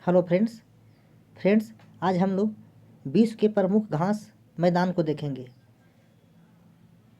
Hello friends आज हम लोग विश्व के प्रमुख घास मैदान को देखेंगे।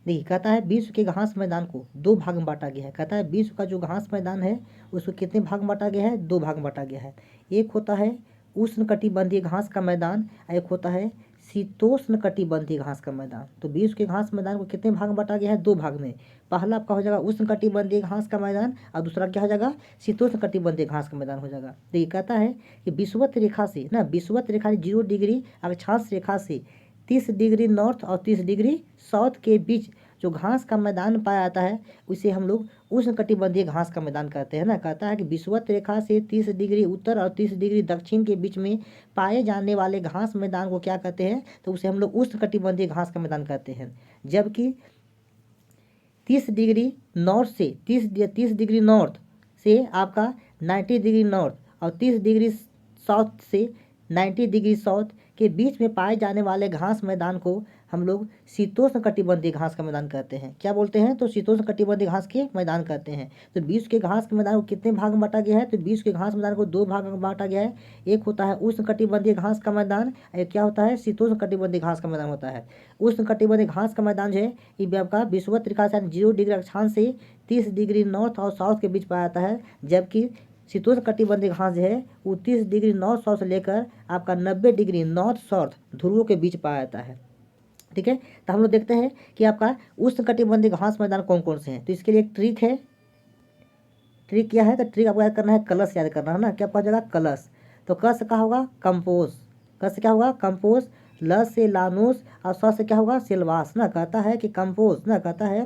देखिए कहता है विश्व के घास मैदान को दो भाग में बांटा गया है। कहता है विश्व का जो घास मैदान है उसको कितने भाग में बांटा गया है? दो भाग में बांटा गया है। एक होता है उष्णकटिबंधीय घास का मैदान, एक होता है शीतोष्णकटिबंधीय घास का मैदान। तो विश्व के घास मैदान को कितने भाग में बांटा गया है? दो भाग में। पहला आपका हो जाएगा उष्णकटिबंधीय घास का मैदान और दूसरा क्या हो जाएगा? शीतोष्णकटिबंधीय घास का मैदान हो जाएगा। तो ये कहता है कि विषुवत रेखा से ना, विषुवत रेखा 0 डिग्री अक्षांश रेखा से 30 डिग्री नॉर्थ और 30 डिग्री साउथ के बीच जो घास का मैदान पाया जाता है उसे हम लोग उष्णकटिबंधीय घास का मैदान कहते हैं ना। कहता है कि विषुवत रेखा से 30 डिग्री उत्तर और 30 डिग्री दक्षिण के बीच में पाए जाने वाले घास मैदान को क्या कहते हैं? तो उसे हम लोग उष्णकटिबंधीय घास का मैदान कहते हैं। जबकि 30 डिग्री नॉर्थ से 30 डिग्री नॉर्थ से आपका 90 डिग्री नॉर्थ और 30 डिग्री साउथ से 90 डिग्री साउथ के बीच में पाए जाने वाले घास मैदान को हम लोग शीतोष्णकटिबंधीय घास का मैदान कहते हैं। क्या बोलते हैं? तो शीतोष्णकटिबंधीय घास के मैदान कहते हैं। तो विश्व के घास के मैदान को कितने भाग में बांटा गया है? तो विश्व के घास मैदान को दो भाग में बांटा गया है। एक होता है उष्णकटिबंधीय घास का मैदान, एक क्या होता है? शीतोष्णकटिबंधीय घास का मैदान होता है। उष्णकटिबंधीय घास का मैदान जो है ये आपका विषुवत रेखा से 0 डिग्री अक्षांश से 30 डिग्री नॉर्थ और साउथ के बीच पाया जाता है। जबकि शीतोष्णकटिबंधीय घास जो है वो 30 डिग्री नॉर्थ साउथ से लेकर आपका 90 डिग्री नॉर्थ साउथ ध्रुवों के बीच पाया जाता है। ठीक है, तो हम लोग देखते हैं कि आपका उष्णकटिबंधीय घास मैदान कौन कौन से हैं। तो इसके लिए एक ट्रिक है। ट्रिक क्या है? तो ट्रिक आपको याद करना है, कलश याद करना है ना। क्या पहुंच जाएगा? कलश। तो क से क्या होगा? कंपोज। क से क्या होगा? कंपोज। ल से लानूस और स से क्या होगा? सिलवास ना। कहता है कि कंपोज ना, कहता है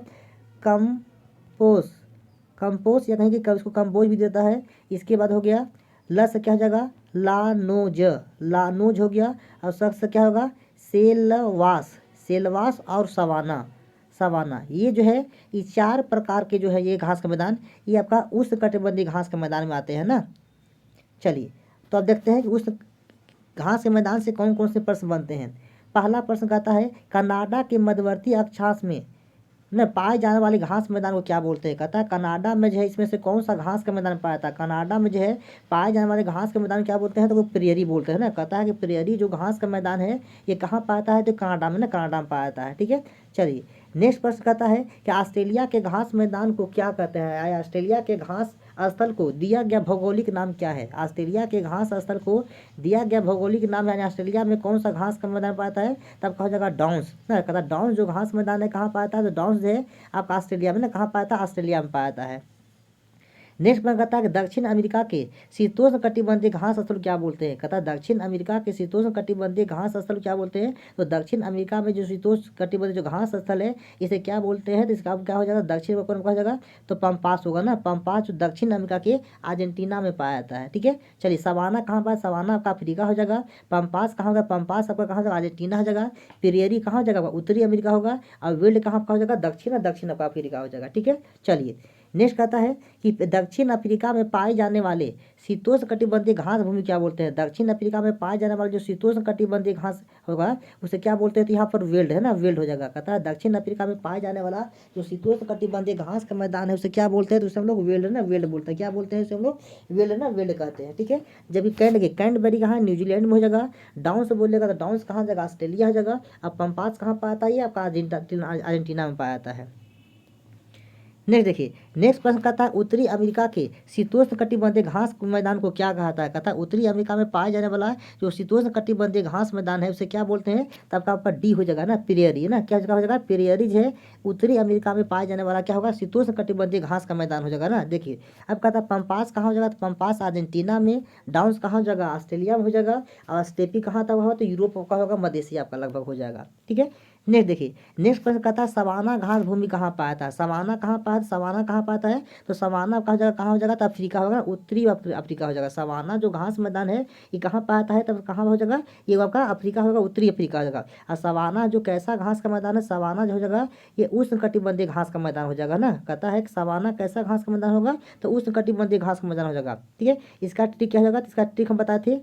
कंपोज, कंपोज या कहीं कि उसको कंपोज भी देता है। इसके बाद हो गया ल से क्या हो जाएगा? लानोज, लानोज हो गया। और स से क्या होगा? सेलवास, सेलवास और सवाना, सवाना। ये जो है ये चार प्रकार के जो है ये घास का मैदान ये आपका उष्णकटिबंधीय घास के मैदान में आते हैं ना। चलिए तो अब देखते हैं कि उस घास के मैदान से कौन कौन से प्रश्न बनते हैं। पहला प्रश्न कहता है कनाडा के मध्यवर्ती अक्षांश में न पाए जाने वाले घास मैदान को क्या बोलते हैं? कहता है कनाडा में जो है इसमें से कौन सा घास का मैदान पाया था? कनाडा में जो है पाए जाने वाले घास के मैदान क्या बोलते हैं? तो वो प्रेयरी बोलते हैं ना। कहता है कि प्रेयरी जो घास का मैदान है ये कहाँ पाता है? तो कनाडा में ना, कनाडा में पाया जाता है। ठीक है, चलिए नेक्स्ट प्रश्न कहता है कि ऑस्ट्रेलिया के घास मैदान को क्या कहते हैं? ऑस्ट्रेलिया के घास स्थल को दिया गया भौगोलिक नाम क्या है? ऑस्ट्रेलिया के घास स्थल को दिया गया भौगोलिक नाम यानी ऑस्ट्रेलिया में कौन सा घास का मैदान पाता है? तब कहा जाएगा डाउन्स ना। कहता है डाउन्स जो घास मैदान है कहाँ पाता है? तो डाउन्स जो है आपका ऑस्ट्रेलिया में ना, कहाँ पाता है? ऑस्ट्रेलिया में पाया जाता है। नेक्स्ट प्रश्न कहता है कि दक्षिण अमेरिका के शीतोष्णकटिबंधीय घास स्थल क्या बोलते हैं? कहता है दक्षिण अमेरिका के शीतोष्णकटिबंधीय घास स्थल क्या बोलते हैं? तो दक्षिण अमेरिका में जो शीतोष्णकटिबंधीय जो घास स्थल है इसे क्या बोलते हैं? तो इसका क्या हो जाएगा? दक्षिण में कौन कहा जाएगा? तो पंपास होगा ना। पंपास जो दक्षिण अमेरिका के अर्जेंटीना में पाया जाता है। ठीक है, चलिए सवाना कहाँ पाया? सवाना आपका अफ्रीका हो जाएगा। पंपास कहाँ होगा? पंपास आपका कहाँ जाएगा? अर्जेंटीना हो जाएगा। प्रेयरी कहाँ हो जाएगा? उत्तरी अमेरिका होगा। और विल्ड कहाँ का हो जाएगा? दक्षिण आपका अफ्रीका हो जाएगा। ठीक है, चलिए नेक्स्ट कहता है कि दक्षिण अफ्रीका में पाए जाने वाले शीतोष्णकटिबंधीय घास भूमि क्या बोलते हैं? दक्षिण अफ्रीका में पाए जाने वाले जो शीतोष्णकटिबंधीय घास होगा उसे क्या बोलते हैं? तो यहाँ पर वेल्ड है ना, वेल्ड हो जाएगा। कहता है दक्षिण अफ्रीका में पाए जाने वाला जो शीतोष्णकटिबंधीय घास का मैदान है उसे क्या बोलते हैं? तो उसे हम लोग वेल्ड ना, वेल्ड बोलते हैं। क्या बोलते हैं? उसे हम लोग वेल्ड ना, वेल्ड कहते हैं। ठीक है, जब कैंटबेरी कहाँ? न्यूजीलैंड में हो जाएगा। डाउन्स बोलेगा तो डाउन्स कहाँ जाएगा? ऑस्ट्रेलिया हो जाएगा। अब पंपास कहाँ पाता है? आपका अर्जेंटीना में पाया जाता है। नेक्स्ट देखिए, नेक्स्ट प्रश्न कहता है उत्तरी अमेरिका के शीतोष्णकटिबंधीय घास मैदान को क्या कहता है? कहता है उत्तरी अमेरिका में पाए जाने वाला जो शीतोष्णकटिबंधीय घास मैदान है उसे क्या बोलते हैं? तब का आपका डी हो जाएगा ना, प्रेयरी है ना। क्या हो जाएगा? प्रेयरी जो है उत्तरी अमेरिका में पाए जाने वाला क्या होगा? शीतोष्णकटिबंधीय घास का मैदान हो जाएगा ना। देखिए अब कहता है पंपास कहाँ हो जाएगा? तो पंपास अर्जेंटीना में। डाउन्स कहाँ हो जाएगा? ऑस्ट्रेलिया में हो जाएगा। और स्टेपी कहाँ तक होगा? तो यूरोप का होगा, मध्य एशिया आपका लगभग हो जाएगा। ठीक है, नेक्स्ट देखिए, नेक्स्ट प्रश्न कहता है सवाना घास भूमि कहाँ पाया था? सवाना कहाँ पाया? सवाना कहाँ पाता है? तो सवाना कहाँ जगह कहाँ हो जाएगा? तो अफ्रीका होगा, उत्तरी अफ्रीका हो जाएगा। सवाना जो घास मैदान है ये कहाँ पाता है? तब कहाँ हो जाएगा? ये आपका अफ्रीका होगा, उत्तरी अफ्रीका हो जाएगा। और सवाना जो कैसा घास का मैदान है? सवाना जो हो जाएगा ये उष्णकटिबंधीय घास का मैदान हो जाएगा ना। कहता है कि सवाना कैसा घास का मैदान होगा? तो उष्णकटिबंधीय घास का मैदान हो जाएगा। ठीक है, इसका ट्रिक क्या हो जाएगा? इसका ट्रिक हम बताए थे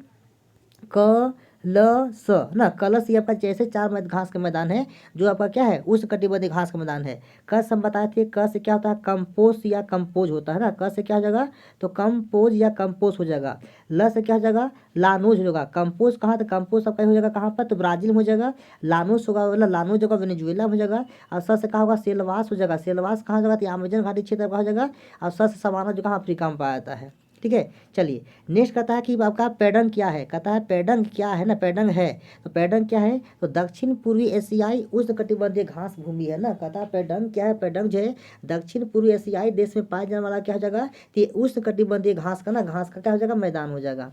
क ना कलश ये आपका जैसे चार घास का मैदान है जो आपका क्या है उष्णकटिबंधीय घास का मैदान है। क से हम बताए थे क से क्या होता है कंपोस्ट या कंपोज होता है ना, क से क्या हो जाएगा तो कंपोज या कंपोस्ट हो जाएगा। ल से क्या हो जाएगा लानोज हो जाएगा। कंपोज कहाँ तो कंपोज आपका हो जाएगा कहाँ पर तो ब्राजील में हो जाएगा। लानोस होगा मतलब लानोज होगा वेनेजुएला में हो जाएगा। और स से कहा होगा सेलवास हो जाएगा। सेलवास कहाँ जाएगा तो अमेजन घाटी क्षेत्र का हो जाएगा। और स से सवाना जो कहाँ अफ्रीका में पाया जाता है। ठीक है, चलिए नेक्स्ट कहता है कि आपका पैडंग क्या है। कहता है पैडंग क्या है ना, पैडंग है तो पैडंग क्या है तो दक्षिण पूर्वी एशियाई उष्णकटिबंधीय घास भूमि है ना। कहता है पैडंग क्या है, पैडंग जो है दक्षिण पूर्वी एशियाई देश में पाया जाने वाला क्या हो जाएगा तो ये उष्णकटिबंधीय घास का ना घास का क्या हो जाएगा मैदान हो जाएगा।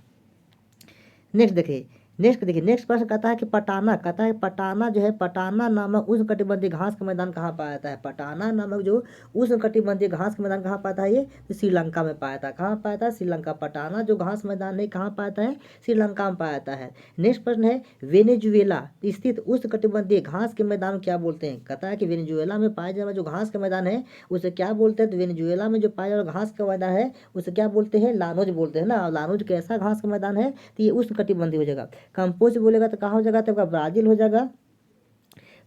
नेक्स्ट प्रश्न कहता है कि पटाना। कहता है पटाना जो है पटाना नामक उष्णकटिबंधीय घास का मैदान कहाँ पाया जाता है। पटाना नामक जो उष्णकटिबंधीय घास का मैदान कहाँ पाता है ये तो श्रीलंका में पाया जाता है। कहाँ पाया जाता है श्रीलंका। पटाना जो घास मैदान है कहाँ पाया जाता है श्रीलंका में पाया जाता है। नेक्स्ट प्रश्न है वेनेजुएला स्थित उष्णकटिबंधीय घास के मैदान क्या बोलते हैं। कहता है कि वेनेजुएला में पाया जाने वाला जो घास का मैदान है उसे क्या बोलते हैं तो वेनेजुएला में जो पाया जाने वाला घास का मैदान है उसे क्या बोलते हैं लानोज बोलते हैं ना। लानोज कैसा घास का मैदान है तो ये उष्णकटिबंधीय हो जाएगा। कंपोज बोलेगा तो कहाँ हो जाएगा तो आपका ब्राजील हो जाएगा।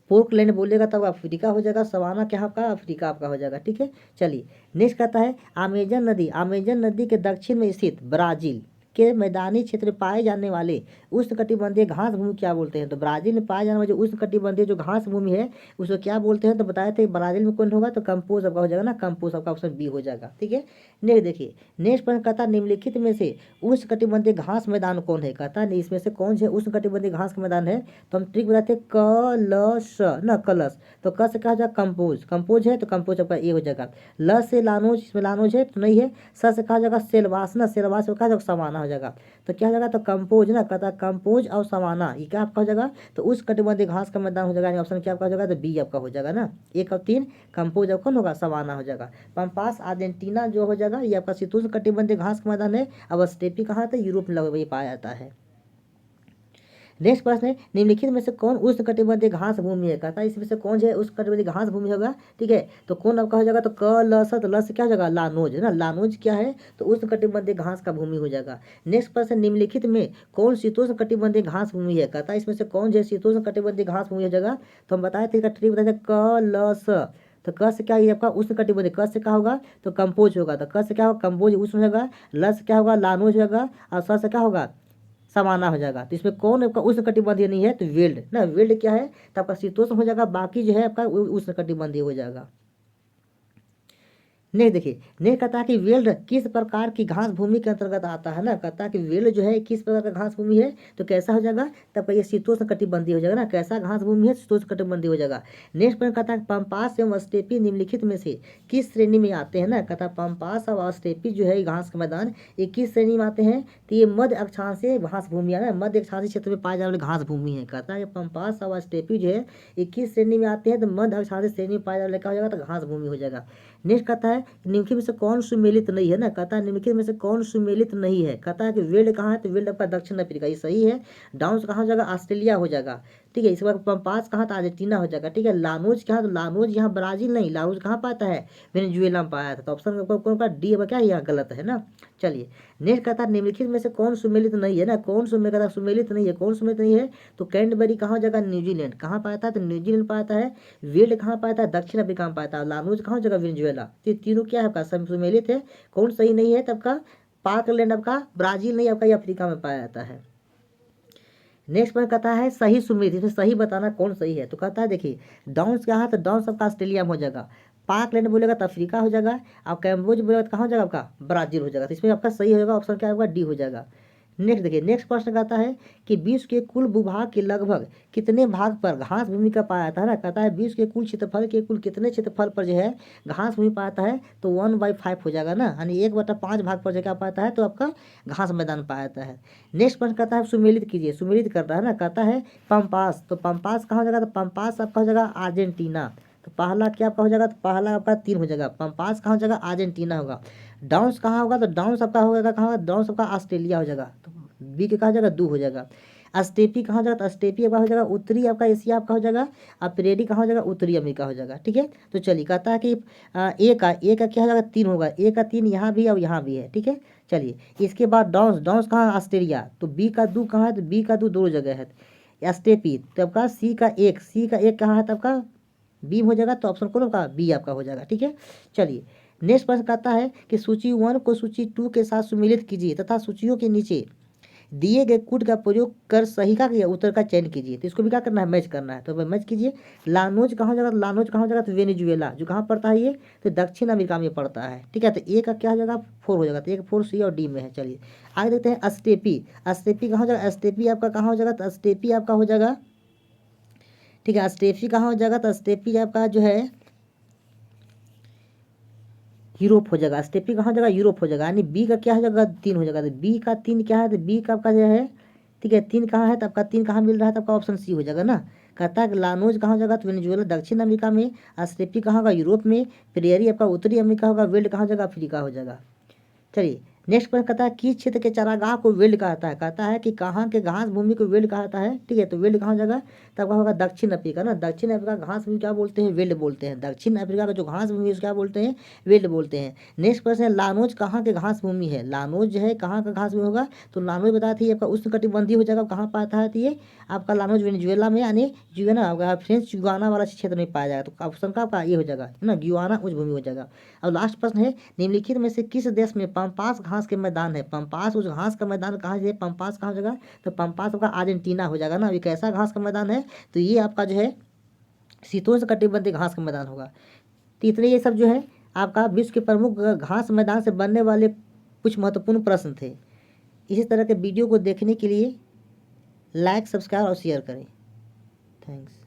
पोर्टलैंड बोलेगा तब अफ्रीका हो जाएगा। सवाना क्या आपका अफ्रीका आपका हो जाएगा। ठीक है, चलिए नेक्स्ट कहता है अमेजन नदी के दक्षिण में स्थित ब्राजील के मैदानी क्षेत्र में पाए जाने वाले उष्णकटिबंधीय घास भूमि क्या बोलते हैं तो ब्राजील में पाए जाने वाले जो उष्णकटिबंधीय जो घास भूमि है उसको क्या बोलते हैं तो बताए थे ब्राजील में कौन होगा तो कंपोज आपका हो जाएगा ना। कंपोज आपका ऑप्शन बी हो जाएगा। ठीक है, नेक्स्ट देखिए नेक्स्ट प्रश्न कहता है निम्नलिखित में से उष्णकटिबंधीय घास मैदान कौन है। कहता है इसमें से कौन से उष्णकटिबंधीय घास का मैदान है तो हम ट्रिक बताते हैं कलश ना कलश तो क से कहा जाएगा कंपोज। कंपोज है तो कंपोज आपका ए हो जाएगा। ल से लानोज इसमें लानोज है तो नहीं है। स से कहा जाएगा सेलवास ना सेलवास को कहा जाएगा सवाना हो जाएगा। तो क्या हो जाएगा तो कंपोज ना कहता है कंपोज और सवाना ये क्या आपका हो जाएगा तो उस कटिबंधीय घास का मैदान हो जाएगा। ऑप्शन क्या आपका हो जाएगा तो बी आपका हो जाएगा ना। 1 और 3 कंपोज और कौन होगा सवाना हो जाएगा। पंपास अर्जेंटीना जो हो जाएगा ये आपका शीतोष्ण कटिबंधीय घास का मैदान है। अब स्टेपी कहाँ था यूरोप में वही पाया जाता है। नेक्स्ट प्रश्न है निम्नलिखित में से कौन उष्णकटिबंधीय घास भूमि है। कहता है इसमें से कौन है उष्णकटिबंधीय घास भूमि होगा। ठीक है, तो कौन आपका हो जाएगा तो क ल स तो ल से क्या हो जाएगा लानोज है ना। लानोज क्या है तो उष्णकटिबंधीय घास का भूमि हो जाएगा। नेक्स्ट प्रश्न निम्नलिखित में कौन शीतोष्ण कटिबंधीय घास भूमि है। कहता है इसमें से कौन जो शीतोष्ण कटिबंधीय घास भूमि हो जाएगा तो हम बताए थे ट्रिक बताए थे क ल स तो क से क्या ये आपका उष्णकटिबंधीय क से क्या होगा तो कंपोज होगा। तो क से क्या होगा कंपोज उष्ण होगा। ल से क्या होगा लानोज होगा और स से क्या होगा समाना हो जाएगा। तो इसमें कौन आपका उष्णकटिबंधीय नहीं है तो वेल्ड ना। वेल्ड क्या है तो आपका शीतोष्ण हो जाएगा। बाकी जो है आपका उष्णकटिबंधीय हो जाएगा। नेक्स्ट देखिए नेक्स्ट कहता है कि वेल्ड किस प्रकार की घास भूमि के अंतर्गत आता है ना। कहता है कि वेल्ड जो है किस प्रकार का घास भूमि है तो कैसा हो जाएगा तब ये शीतोष्ण कटिबंधीय हो जाएगा ना। कैसा घास भूमि है शीतोष्ण कटिबंधीय हो जाएगा। नेक्स्ट प्रश्न कहता है पंपास एवं स्टेपी निम्नलिखित में से किस श्रेणी में आते हैं ना। कहता है पंपास और स्टेपी जो है घास का मैदान ये किस श्रेणी में आते हैं तो ये मध्य अक्षांशीय घास भूमि है ना। मध्य अक्षांशीय क्षेत्र में पाए जाने वाली घास भूमि है। कहता है पंपास और स्टेपी जो है ये किस श्रेणी में आते हैं तो मध्य अक्षांशीय श्रेणी में पाए जाने वाला क्या हो जाएगा तो घास भूमि हो जाएगा। नेक्स्ट कहता है निम्नलिखित में से कौन सुमेलित नहीं है ना। कहता है निम्नलिखित में से कौन सुमेलित नहीं है। कहता है कि वेल्ड कहाँ है तो वेल्ड आपका दक्षिण अफ्रीका ये सही है। डाउन्स कहाँ हो जाएगा ऑस्ट्रेलिया हो जाएगा। ठीक है, इसके बाद पंपास कहाँ था अर्जेंटीना हो जाएगा। ठीक है, लानोज कहाँ तो लानोज यहाँ ब्राजील नहीं लानोज कहाँ पाता है वेनेजुएला में पाया था। तो ऑप्शन कौन का डी क्या यहाँ गलत है ना। चलिए नेक्स्ट कहता है निम्नलिखित में से कौन सुमेलित नहीं है ना। कौन सुमेलित नहीं है कौन सुमेलित नहीं है तो कैंटबरी कहाँ हो जाएगा न्यूजीलैंड कहाँ पाता है तो न्यूजीलैंड पाता है। वेल्ड कहाँ पाता है दक्षिण अफ्रीका में पाता है। लानोज कहाँ हो जाएगा वेनेजुएला। तो तीनों क्या है आपका सुमेलित है। कौन सही नहीं है तब का पाकलैंड आपका ब्राजील नहीं आपका ये अफ्रीका में पाया जाता है। नेक्स्ट पॉइंट कहता है सही सुमेलित इसमें सही बताना कौन सही है। तो कहता है देखिए डाउन्स क्या है तो डाउन्स आपका ऑस्ट्रेलिया में हो जाएगा। पाकलैंड बोलेगा तो अफ्रीका हो जाएगा। और कैम्बोज बोलेगा तो कहाँ हो जाएगा आपका ब्राजील हो जाएगा। तो इसमें आपका सही हो जाएगा ऑप्शन क्या होगा डी हो जाएगा। नेक्स्ट देखिए नेक्स्ट प्रश्न कहता है कि विश्व के कुल भूभाग के लगभग कितने भाग पर घास भूमि का पाया जाता है ना। कहता है विश्व के कुल क्षेत्रफल के कुल कितने क्षेत्रफल पर जो है घास भूमि पाया जाता है तो 1/5 हो जाएगा ना यानी 1/5 भाग पर जगह पाता है तो आपका घास मैदान पाया जाता है। नेक्स्ट प्रश्न कहता है सुमेलित कीजिए सुमेलित करता है ना। कहता है पंपास तो पंपास कहाँ हो जाएगा तो पंपास आपका हो जाएगा अर्जेंटीना। तो पहला क्या आपका हो जाएगा तो पहला आपका 3 हो जाएगा। पंपास कहाँ हो जाएगा अर्जेंटीना होगा। डाउन्स कहाँ होगा तो डाउन्स आपका हो जाएगा कहाँ होगा डाउन्स आपका ऑस्ट्रेलिया हो जाएगा। तो बी के कहा जाएगा 2 हो जाएगा। अस्टेपी कहाँ हो जाएगा, तो अस्टेपी आपका हो जाएगा उत्तरी आपका एशिया आपका हो जाएगा, और प्रेरी कहाँ हो जाएगा, उत्तरी अमेरिका हो जाएगा। ठीक है, तो चलिए कहता है कि ए का क्या हो जाएगा, 3 होगा, ए का 3 यहाँ भी और यहाँ भी है। ठीक है, चलिए इसके बाद डॉन्स, डॉन्स कहाँ, ऑस्ट्रेलिया, तो बी का 2 कहाँ है, तो बी का 2 दोनों जगह है। एस्टेपी तब का सी का 1, सी का 1 कहाँ है तब का बी हो जाएगा, तो ऑप्शन कौन का, बी आपका हो जाएगा। ठीक है, चलिए नेक्स्ट प्रश्न कहता है कि सूची 1 को सूची 2 के साथ सम्मिलित कीजिए तथा सूचियों के नीचे दिए गए कूट का प्रयोग कर सही का या उत्तर का चयन कीजिए। तो इसको भी क्या करना है, मैच करना है, तो मैच कीजिए। लानोज कहाँ हो जाएगा, लानोज कहाँ हो जाएगा, तो वेनेजुएला, जो कहाँ पड़ता है ये, तो दक्षिण अमेरिका में पड़ता है। ठीक है, तो ए का क्या हो जाएगा, 4 हो जाएगा, तो एक 4 सी और डी में है। चलिए आगे देखते हैं अस्टेपी, अस्टेपी कहाँ हो जाएगा, अस्टेपी आपका कहाँ हो जाएगा, तो अस्टेपी आपका हो जाएगा, ठीक है, अस्टेपी कहाँ हो जाएगा, तो अस्टेपी आपका जो है यूरोप हो जाएगा, स्टेपी कहाँ हो जाएगा, यूरोप हो जाएगा, यानी बी का क्या हो जाएगा, 3 हो जाएगा, तो बी का 3 क्या है, तो बी का आपका जो है, ठीक है, 3 कहाँ है, तो आपका 3 कहाँ मिल रहा है, तो आपका ऑप्शन सी हो जाएगा ना। कहता है कि लानोज कहाँ हो जाएगा, तो वेनेजुएला दक्षिण अमेरिका में, स्टेपी कहाँ होगा, यूरोप में, प्रेरी आपका उत्तरी अमेरिका होगा, वेल्ड कहाँ हो जाएगा, अफ्रीका हो जाएगा। चलिए नेक्स्ट प्रश्न कहता है किस क्षेत्र के चारागाह को वेल्ड कहता है, कहता है कि कहाँ के घास भूमि को वेल्ड कहता है। ठीक है, तो वेल्ड कहाँ हो जाएगा, तब होगा दक्षिण अफ्रीका ना, दक्षिण अफ्रीका घास भूमि क्या बोलते हैं, वेल्ड बोलते हैं, दक्षिण अफ्रीका का जो घास भूमि है उसको क्या बोलते हैं, वेल्ड बोलते हैं। नेक्स्ट प्रश्न है लानोज कहाँ के घास भूमि है, लानोज जो है कहाँ का घास भूमि होगा, तो लानोज बताया था ये आपका उष्णकटिबंधीय हो जाएगा, कहाँ पाता है, तो ये आपका लानोज वेनेजुएला में, यानी जुएना आपका फ्रेंच गुयाना वाला क्षेत्र में पाया जाएगा, तो ऑप्शन का आपका ये हो जाएगा ना, गुयाना उच्च भूमि हो जाएगा। अब लास्ट प्रश्न है निम्नलिखित में से किस देश में पम्पास घास के मैदान है, पम्पास उस घास का मैदान कहाँ है, पम्पास कहाँ हो जाएगा, तो पम्पास आपका अर्जेंटीना हो जाएगा ना। अभी कैसा घास का मैदान है, तो ये आपका जो है शीतोष्ण कटिबंधीय घास का मैदान होगा। तो इतने ये सब जो है आपका विश्व के प्रमुख घास मैदान से बनने वाले कुछ महत्वपूर्ण प्रश्न थे। इसी तरह के वीडियो को देखने के लिए लाइक, सब्सक्राइब और शेयर करें। थैंक्स।